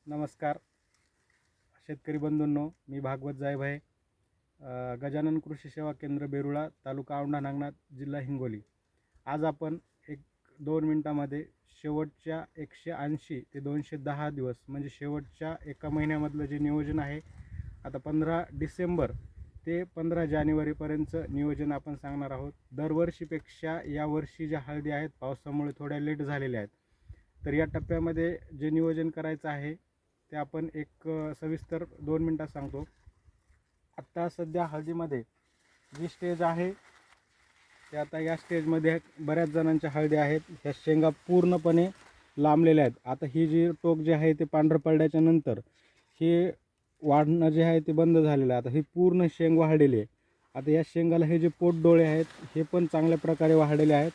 नमस्कार शेतकरी बंधूंनो, मी भागवत जायभ आहे. गजानन कृषी सेवा केंद्र बेरुळा, तालुका औंढा नागनाथ, जिल्हा हिंगोली. आज आपण 1-2 मिनिटांमध्ये शेवटच्या 180 ते 210 दिवस म्हणजे शेवटच्या एका महिन्यामधलं जे नियोजन आहे, आता 15 डिसेंबर ते 15 जानेवारीपर्यंत नियोजन आपण सांगणार आहोत. दरवर्षीपेक्षा यावर्षी ज्या हळदी आहेत पावसामुळे थोड्या लेट झालेल्या आहेत. तर या टप्प्यामध्ये जे नियोजन करायचं आहे ते आपण एक सविस्तर 2 मिनिटात सांगतो. आत्ता सध्या हळदीमध्ये जी स्टेज आहे ते आता या स्टेजमध्ये बऱ्याच जणांच्या हळदी आहेत. ह्या शेंगा पूर्णपणे लांबलेल्या आहेत. आता ही जी टोक जे आहे ते पांढरं पडल्याच्या नंतर हे वाढणं जे आहे ते बंद झालेलं आहे. आता ही पूर्ण शेंग वाढलेली आहे. आता या शेंगाला हे जे पोटडोळे आहेत हे पण चांगल्या प्रकारे वाढलेले आहेत.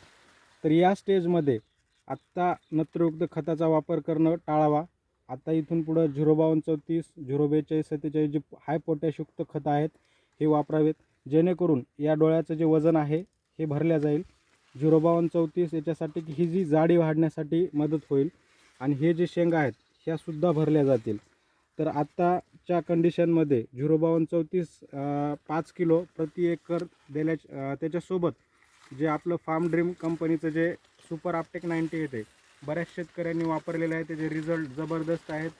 तर या स्टेजमध्ये आत्ता नत्रयुक्त खताचा वापर करणं टाळावा. आता इथून पुढं 05234, 04247 जे हाय पोटॅशयुक्त खतं आहेत हे वापरावेत, जेणेकरून या डोळ्याचं जे वजन आहे हे भरल्या जाईल. 05234 याच्यासाठी की ही जी जाडी वाढण्यासाठी मदत होईल आणि हे जे शेंगा आहेत ह्यासुद्धा भरल्या जातील. तर आत्ताच्या कंडिशनमध्ये 05234 5 किलो प्रति एकर त्याच्यासोबत जे आपलं फार्म ड्रीम कंपनीचं जे सुपर आपटेक 90 येते, बऱ्याच शेतकऱ्यांनी वापरलेलं आहे. त्याचे रिझल्ट जबरदस्त आहेत.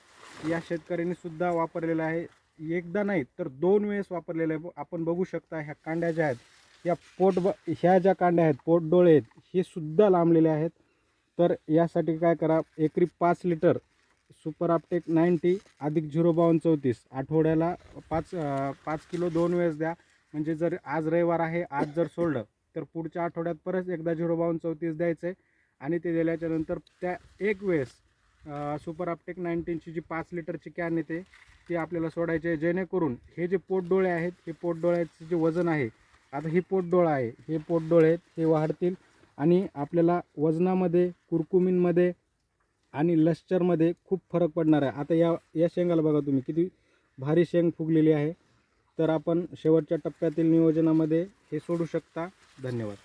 या शेतकऱ्यांनी सुद्धा वापरलेलं आहे. एकदा नाही तर 2 वेळेस वापरलेलं आहे. आपण बघू शकता ह्या कांड्या ज्या आहेत या ह्या ज्या कांड्या आहेत पोटडोळे आहेत हे सुद्धा लांबलेले आहेत. तर यासाठी काय करा, एकरी 5 लिटर सुपर आपटेक 90 अधिक 05234 आठवड्याला 5 किलो 2 वेळेस द्या. म्हणजे जर आज रविवार आहे, आज जर सोडलं तर पुढच्या आठवड्यात परत एकदा 05234 द्यायचं आहे. आणि ते दिल्याच्या नंतर त्या एक वेळेस सुपर आपटेक 19ची जी 5 लिटरची कॅन येते ती आपल्याला सोडायची आहे. जेणेकरून हे जे पोटडोळे आहेत हे पोटडोळ्याचं जे वजन आहे, आता ही पोटडोळा आहे, हे पोटडोळे आहेत हे वाढतील आणि आपल्याला वजनामध्ये, कुरकुमींमध्ये आणि लश्चरमध्ये खूप फरक पडणार आहे. आता या शेंगाला बघा तुम्ही किती भारी शेंग फुगलेली आहे. तर आपण शेवटच्या टप्प्यातील नियोजनामध्ये हे सोडू शकता. धन्यवाद.